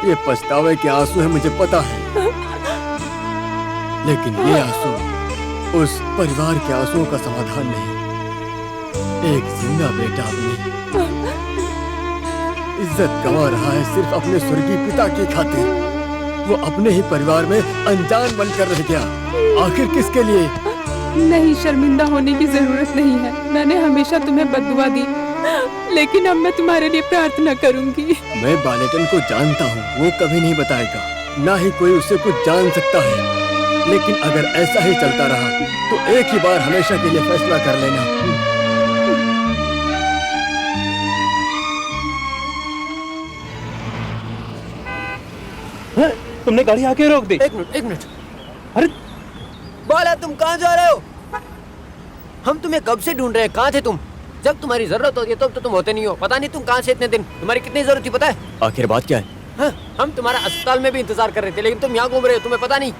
ये पछतावे के आंसू है, मुझे पता है, लेकिन ये आंसू उस परिवार के आंसुओं का समाधान नहीं। एक जिंदा बेटा अपनी इज्जत गंवा रहा है सिर्फ अपने स्वर्गीय पिता की खातिर। वो अपने ही परिवार में अनजान बनकर रह गया, आखिर किसके लिए? नहीं, शर्मिंदा होने की जरूरत नहीं है। मैंने हमेशा तुम्हें बद्दुआ दी, लेकिन अब मैं तुम्हारे लिए प्रार्थना करूंगी। मैं बालेटन को जानता हूँ, वो कभी नहीं बताएगा, ना ही कोई उसे कुछ जान सकता है। लेकिन अगर ऐसा ही चलता रहा तो एक ही बार हमेशा के लिए फैसला कर लेना। तुमने गाड़ी आके रोक दी। एक मिनट। अरे बाला, तुम कहाँ जा रहे हो? हम तुम्हें कब से ढूंढ रहे हैं, कहाँ थे तुम? जब तुम्हारी जरूरत होती है तब तो तुम होते नहीं हो। पता नहीं तुम कहाँ से इतने दिन, तुम्हारी कितनी जरूरत थी पता है? आखिर बात क्या है? हाँ, हम तुम्हारा अस्पताल में भी इंतजार कर रहे थे, लेकिन तुम यहाँ घूम रहे हो, तुम्हें पता नहीं?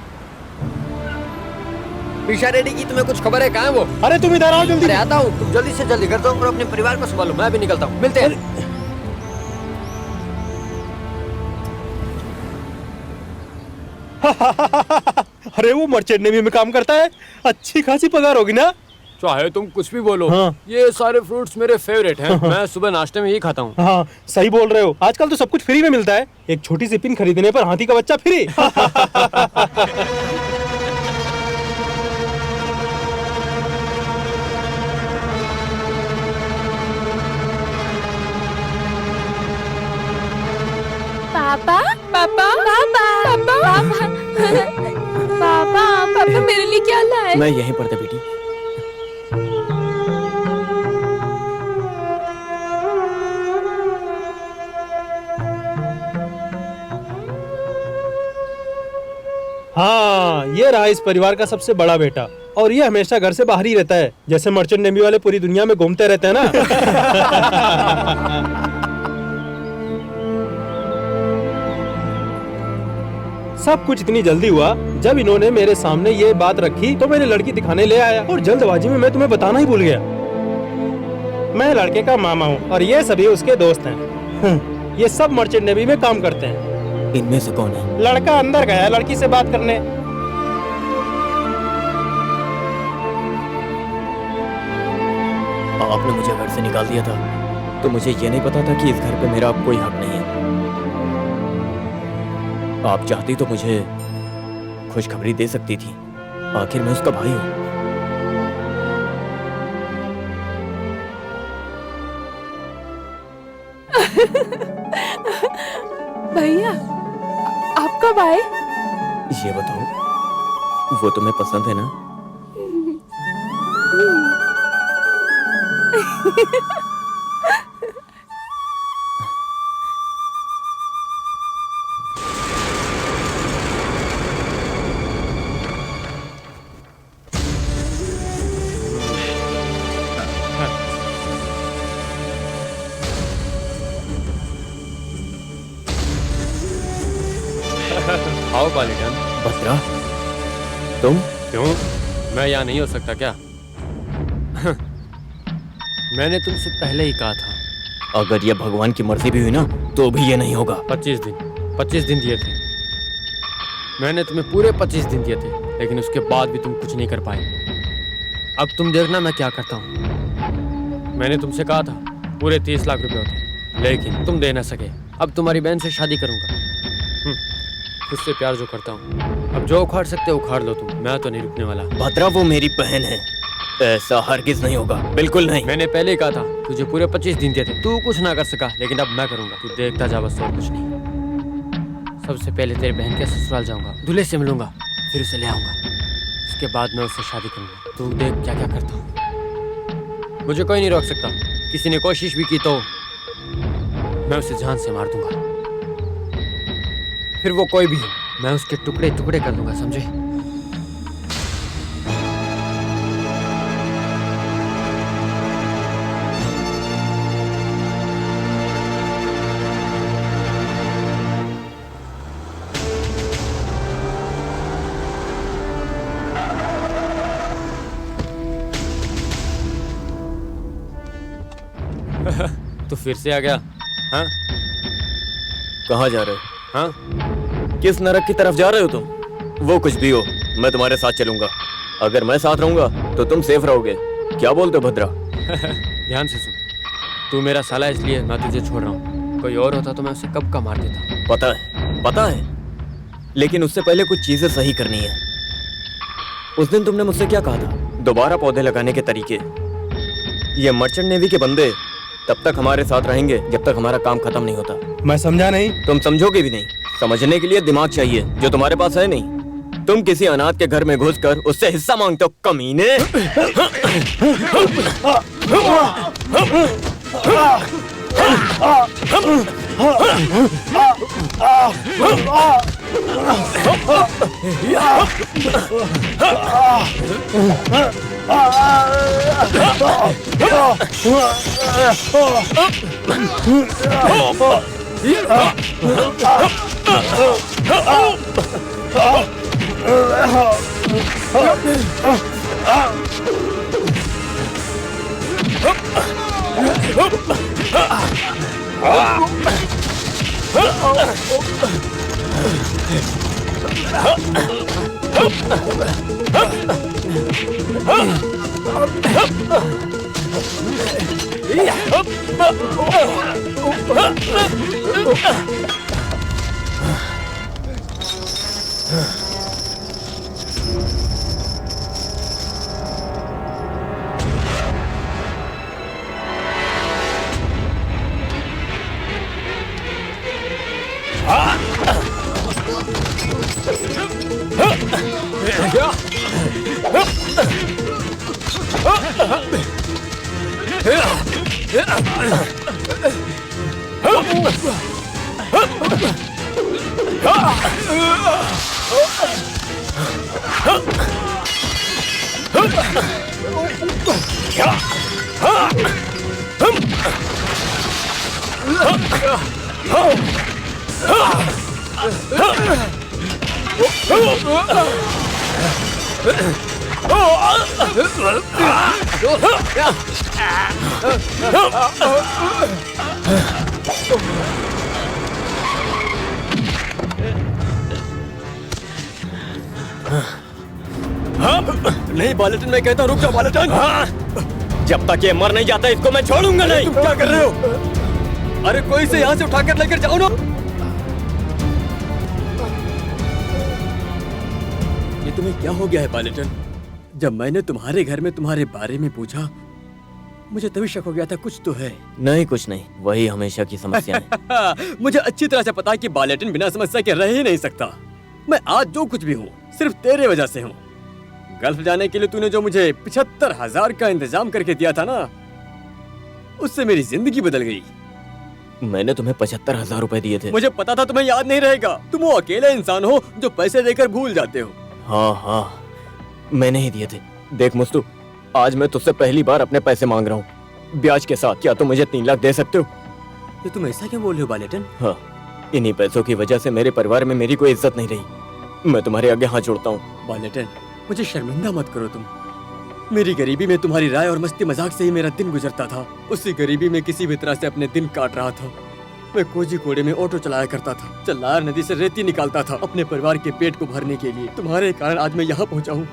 पिशा रेड्डी की तुम्हें कुछ खबर है, कहाँ है वो? अरे तुम इधर आओ जल्दी। अरे आता हूँ, तुम जल्दी से जल्दी कर दो और अपने परिवार को संभालो, मैं भी निकलता हूँ, मिलते हैं। अरे वो मर्चेंट नेवी में काम करता है, अच्छी खासी पगार होगी ना? चाहे तुम कुछ भी बोलो, हाँ। ये सारे फ्रूट्स मेरे फेवरेट हैं। मैं सुबह नाश्ते में यही खाता हूँ। हाँ सही बोल रहे हो, आजकल तो सब कुछ फ्री में मिलता है। एक छोटी सी पिन खरीदने पर हाथी का बच्चा फ्री। पापा पापा, पापा पापा, पापा पापा मेरे लिए क्या लाए? मैं यहीं पर था बेटी। हाँ ये रहा इस परिवार का सबसे बड़ा बेटा, और ये हमेशा घर से बाहर ही रहता है, जैसे मर्चेंट नेवी वाले पूरी दुनिया में घूमते रहते हैं ना। सब कुछ इतनी जल्दी हुआ, जब इन्होंने मेरे सामने ये बात रखी तो मैंने लड़की दिखाने ले आया, और जल्दबाजी में मैं तुम्हें बताना ही भूल गया। मैं लड़के का मामा हूँ और ये सभी उसके दोस्त हैं। ये सब मर्चेंट नेवी में काम करते हैं। इनमें से कौन है? लड़का अंदर गया लड़की से बात करने। आपने मुझे घर से निकाल दिया था तो मुझे ये नहीं पता था कि इस घर पे मेरा अब कोई हक नहीं है। आप चाहती तो मुझे खुशखबरी दे सकती थी, आखिर मैं उसका भाई हूँ। भैया, आप कब आए? ये बताओ, वो तुम्हें पसंद है ना? आओ बालिगन। बत्रा, तुम? क्यों, मैं यहाँ नहीं हो सकता क्या? मैंने तुमसे पहले ही कहा था। अगर ये भगवान की मर्जी भी हुई ना तो भी ये नहीं होगा। 25 दिन दिए थे मैंने तुम्हें, पूरे 25 दिन दिए थे, लेकिन उसके बाद भी तुम कुछ नहीं कर पाए। अब तुम देखना मैं क्या करता हूँ। मैंने तुमसे कहा था पूरे 30 लाख रुपए होते, लेकिन तुम दे ना सके। अब तुम्हारी बहन से शादी करूंगा। उससे प्यार जो करता हूँ, अब जो उखाड़ सकते हो उखाड़ लो तुम, मैं तो नहीं रुकने वाला। भद्रा, वो मेरी बहन है, ऐसा हरगिज नहीं होगा, बिल्कुल नहीं। मैंने पहले ही कहा था, तुझे पूरे 25 दिन दिए थे, तू कुछ ना कर सका, लेकिन अब मैं करूंगा। तू देखता जा बस, और कुछ नहीं। सबसे पहले तेरे बहन के ससुराल जाऊंगा, दूल्हे से मिलूंगा, फिर उसे ले आऊंगा। उसके बाद मैं उससे शादी करूंगा। तू देख क्या क्या करता हूँ। मुझे कोई नहीं रोक सकता। किसी ने कोशिश भी की तो मैं उसे जान से मार दूंगा। फिर वो कोई भी हो, मैं उसके टुकड़े टुकड़े कर दूंगा, समझे? तो फिर से आ गया? हाँ, कहाँ जा रहे हो? हाँ? किस नरक की तरफ जा रहे हो तुम? वो कुछ भी हो, मैं तुम्हारे साथ चलूंगा। अगर मैं साथ रहूंगा तो तुम सेफ रहोगे। क्या बोलते हो भद्रा? ध्यान से सुन, तू मेरा साला इसलिए मैं तुझे छोड़ रहा हूँ। कोई और होता तो मैं उसे कब का मार देता। पता है, लेकिन उससे पहले कुछ चीजें सही करनी है। उस दिन तुमने मुझसे क्या कहा था? दोबारा पौधे लगाने के तरीके। ये मर्चेंट नेवी के बंदे तब तक हमारे साथ रहेंगे जब तक हमारा काम खत्म नहीं होता। मैं समझा नहीं। तुम समझोगे भी नहीं। समझने के लिए दिमाग चाहिए, जो तुम्हारे पास है नहीं। तुम किसी अनाथ के घर में घुसकर उससे हिस्सा मांगते हो, कमीने। नहीं बालेटन, मैं कहता हूँ रुक जाओ बालेटन। जब तक ये मर नहीं जाता इसको मैं छोड़ूंगा नहीं। तुम क्या कर रहे हो? अरे कोई से यहाँ से उठाकर लेकर जाओ ना। ये तुम्हें क्या हो गया है बालेटन? जब मैंने तुम्हारे घर में तुम्हारे बारे में पूछा, मुझे तभी शक हो गया था कुछ तो है। नहीं कुछ नहीं, वही हमेशा की समस्या है। मुझे अच्छी तरह से पता है कि बालेटन बिना समस्या के रह ही नहीं सकता। मैं आज जो कुछ भी हूँ सिर्फ तेरे वजह से हूँ। गल्फ जाने के लिए तूने जो मुझे 75,000 का इंतजाम करके दिया था ना, उससे मेरी जिंदगी बदल गई। मैंने तुम्हें 75,000 रुपए दिए थे। मुझे पता था तुम्हें याद नहीं रहेगा। तुम वो अकेले इंसान हो जो पैसे देकर भूल जाते हो। हाँ, मैंने ही दिए थे। देख मुस्तु, आज मैं तुझसे पहली बार अपने पैसे मांग रहा हूँ, ब्याज के साथ। क्या तुम मुझे 3 लाख दे सकते हो? ये तुम ऐसा क्यों बोल रहे हो बालेटन? हाँ, इन्हीं पैसों की वजह से मेरे परिवार में मेरी कोई इज्जत नहीं रही। मैं तुम्हारे आगे हाथ जोड़ता हूँ। बालेटन, मुझे शर्मिंदा मत करो तुम। मेरी गरीबी में तुम्हारी राय और मस्ती मजाक से ही मेरा दिन गुजरता था। उसी गरीबी में किसी भी तरह से अपने दिन काट रहा था। मैं कोझीकोडे में ऑटो चलाया करता था। चल्लार नदी से रेती निकालता था अपने परिवार के पेट को भरने के लिए। तुम्हारे कारण आज मैं यहाँ पहुँचा हूँ।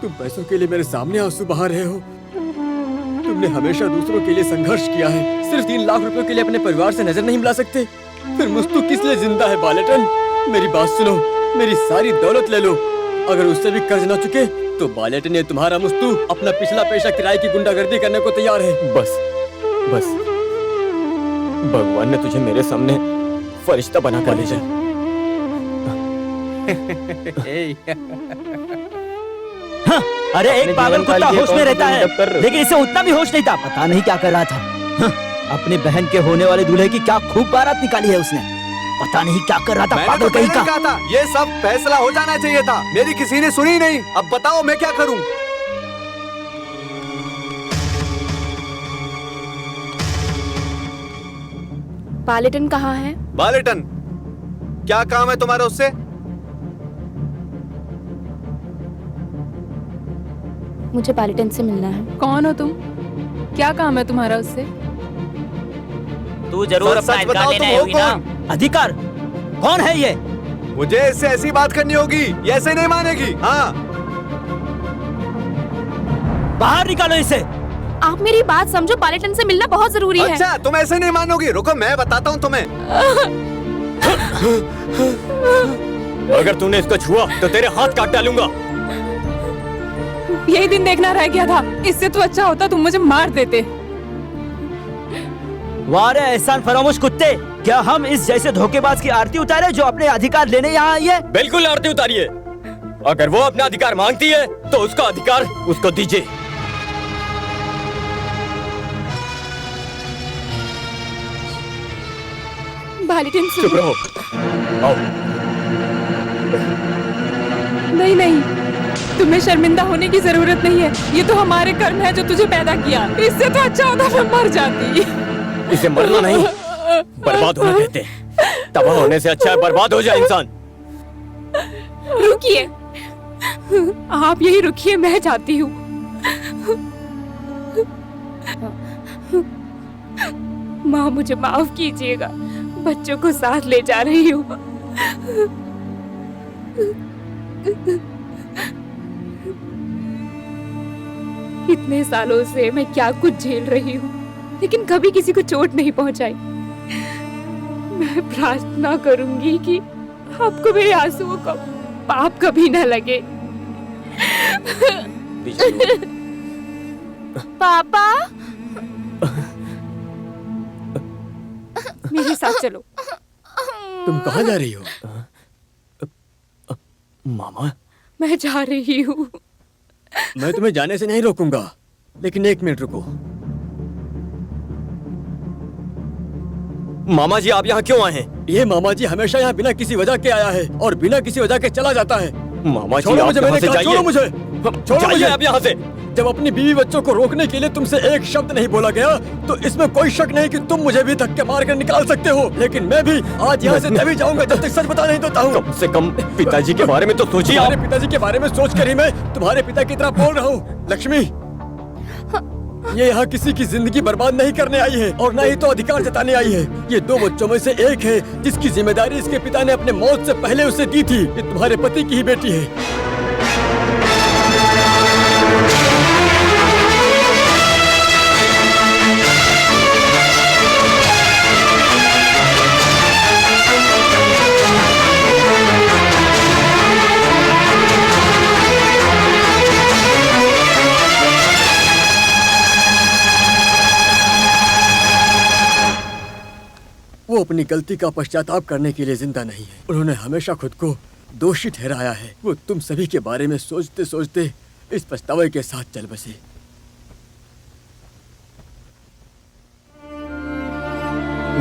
तुम पैसों के लिए मेरे सामने आंसू बहा रहे हो। तुमने हमेशा दूसरों के लिए संघर्ष किया है। सिर्फ 3 लाख रुपयों के लिए अपने परिवार से नजर नहीं मिला सकते? फिर मुस्तु किस लिए जिंदा है बालेटन? मेरी बात सुनो, मेरी सारी दौलत ले लो। अगर उससे भी कर्ज ना चुके तो बालेटन ने तुम्हारा मुस्तु अपना पिछला पेशा किराए की गुंडागर्दी करने को तैयार है। बस भगवान ने तुझे मेरे सामने फरिश्ता बना कर भेजा। हाँ, अरे एक पागल कुत्ता होश में रहता है, लेकिन इसे उतना भी होश नहीं था। पता नहीं क्या कर रहा था। हाँ, अपने बहन के होने वाले दूल्हे की क्या खूब बारात निकाली है उसने। पता नहीं क्या कर रहा था पागल कहीं का। कहा था ये सब फैसला हो जाना चाहिए था। मेरी किसी ने सुनी नहीं। अब बताओ मैं क्या करूं? बालेटन कहाँ है? बालेटन, क्या काम है तुम्हारा उससे? मुझे बालेटन से मिलना है। कौन हो तुम? क्या काम है तुम्हारा उससे? तू जरूर अपना सच अधिकार बताओ, लेने तुम आई हो होगी ना? अधिकार? कौन है ये? मुझे इससे ऐसी बात करनी होगी, ये ऐसे नहीं मानेगी। हाँ, बाहर निकालो इसे। आप मेरी बात समझो, पायलटन से मिलना बहुत जरूरी है। अच्छा तुम ऐसे नहीं मानोगी, रुको मैं बताता हूँ तुम्हें। अगर तूने इसको छुआ तो तेरे हाथ काट डालूंगा। यही दिन देखना रह गया था, इससे तो अच्छा होता तुम मुझे मार देते। वाह रे एहसान फरामोश कुत्ते, क्या हम इस जैसे धोखेबाज की आरती उतारे जो अपने अधिकार लेने यहाँ आई है? बिल्कुल आरती उतारिए। अगर वो अपना अधिकार मांगती है तो उसका अधिकार उसको दीजिए। पायलटन चुप रहो। आओ। नहीं नहीं, तुम्हें शर्मिंदा होने की जरूरत नहीं है। ये तो हमारे कर्म है जो तुझे पैदा किया। इससे तो अच्छा होता मैं मर जाती। इसे मरना नहीं, बर्बाद होना कहते हैं। तबाह होने से अच्छा है बर्बाद हो जाए इंसान। रुकिए, आप यही रुकिए, मैं जाती हूँ। माँ मुझे माफ कीजिएगा, बच्चों को साथ ले जा रही हूँ। इतने सालों से मैं क्या कुछ झेल रही हूँ, लेकिन कभी किसी को चोट नहीं पहुंचाई। मैं प्रार्थना करूंगी कि आपको मेरे आंसुओं का पाप कभी न लगे। पापा, मेरे साथ चलो। तुम कहाँ जा रही हो? मामा, मैं जा रही हूँ। मैं तुम्हें जाने से नहीं रोकूंगा, लेकिन 1 मिनट रुको। मामा जी आप यहाँ क्यों आए हैं? ये मामा जी हमेशा यहाँ बिना किसी वजह के आया है और बिना किसी वजह के चला जाता है। मामा जी छोड़ो आप मुझे, यहाँ मैंने से कहा, जाइए। छोड़ो मुझे, छोड़ो जाइए मुझे। आप यहाँ से। जब अपनी बीवी बच्चों को रोकने के लिए तुमसे एक शब्द नहीं बोला गया, तो इसमें कोई शक नहीं कि तुम मुझे भी धक्के मार कर निकाल सकते हो। लेकिन मैं भी आज यहाँ से तभी जाऊंगा जब तक सच बता नहीं देता हूँ। कम से कम पिताजी के बारे में तो सोचिए। तुम्हारे पिताजी के बारे में सोच कर ही मैं तुम्हारे पिता की तरह बोल रहा हूँ। लक्ष्मी, ये यहाँ किसी की जिंदगी बर्बाद नहीं करने आई है और न ही तो अधिकार जताने आई है। ये 2 बच्चों में से एक है जिसकी जिम्मेदारी इसके पिता ने अपने मौत से पहले उसे दी थी। ये तुम्हारे पति की ही बेटी है। वो अपनी गलती का पश्चाताप करने के लिए जिंदा नहीं है। उन्होंने हमेशा खुद को दोषी ठहराया है। वो तुम सभी के बारे में सोचते सोचते इस पछतावे के साथ चल बसे।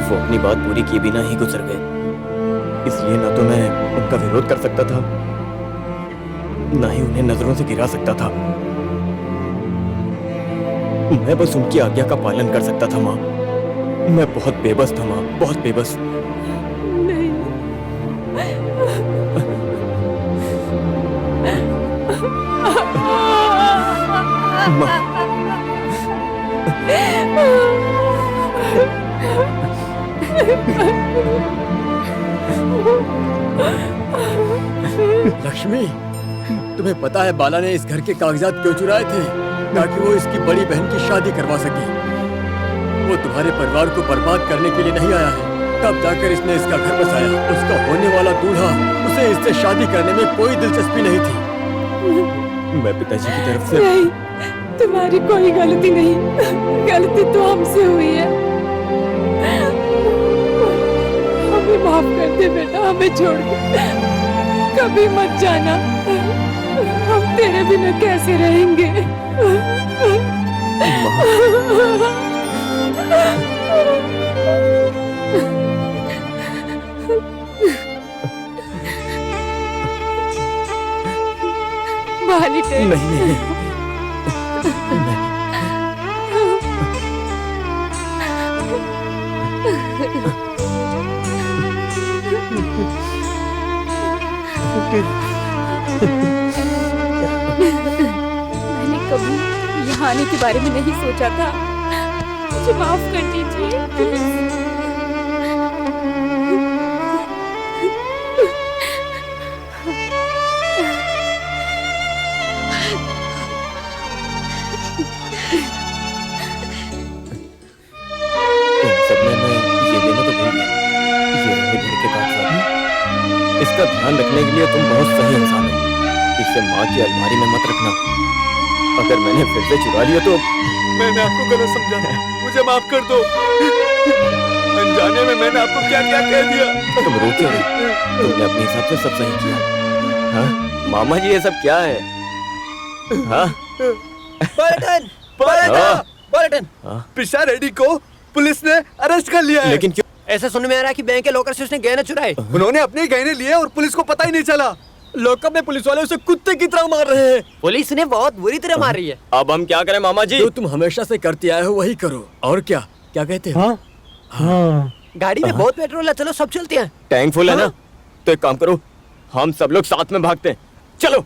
वो अपनी बात पूरी किए बिना ही गुजर गए, इसलिए ना तो मैं उनका विरोध कर सकता था, ना ही उन्हें नजरों से गिरा सकता था। मैं बस उनकी आज्ञा का पालन कर सकता था। माँ, मैं बहुत बेबस था माँ, बहुत बेबस। माँ, लक्ष्मी, तुम्हें पता है बाला ने इस घर के कागजात क्यों चुराए थे? ताकि वो इसकी बड़ी बहन की शादी करवा सके। वो तुम्हारे परिवार को बर्बाद करने के लिए नहीं आया है। तब जाकर इसने इसका घर बसाया। उसका होने वाला दूल्हा, उसे इससे शादी करने में कोई दिलचस्पी नहीं थी। मैं पिताजी की तरफ से नहीं, तुम्हारी कोई गलती नहीं, गलती तो हमसे हुई है। हमें माफ कर दे बेटा, हमें छोड़ के कभी मत जाना। हम तेरे बिना कैसे रहेंगे? नहीं, नहीं, नहीं। मैंने कभी यहाँ आने के बारे में नहीं सोचा था। मुझे माफ कर दीजिए। इसका ध्यान रखने के लिए तुम बहुत सही इंसान हो। इसे माँ की अलमारी में मत रखना। अगर मैंने फिर से चुरा लिया तो मैंने आपको गलत समझा, मुझे माफ कर दो। अनजाने में मैंने आपको क्या क्या कह दिया। तुम रो क्यों रही? तुमने अपने हिसाब से सब सही किया। हाँ मामा जी ये सब क्या है? हाँ पलटन पलटन पिशा रेड्डी को पुलिस ने अरेस्ट कर लिया है। लेकिन क्यों? ऐसा सुनने में आ रहा है कि बैंक के लॉकर से उसने गहने चुराए। उन्होंने अपने ही गहने लिए और पुलिस को पता ही नहीं चला। लॉकअप में पुलिस वाले उसे कुत्ते की तरह मार रहे हैं। पुलिस ने बहुत बुरी तरह मार रही है। अब हम क्या करें मामा जी? जो तुम हमेशा से करते आए हो वही करो। और क्या क्या कहते हो? हाँ हाँ गाड़ी में बहुत पेट्रोल है, चलो सब चलते हैं। टैंक फुल है ना? तो एक काम करो, हम सब लोग साथ में भागते हैं। चलो।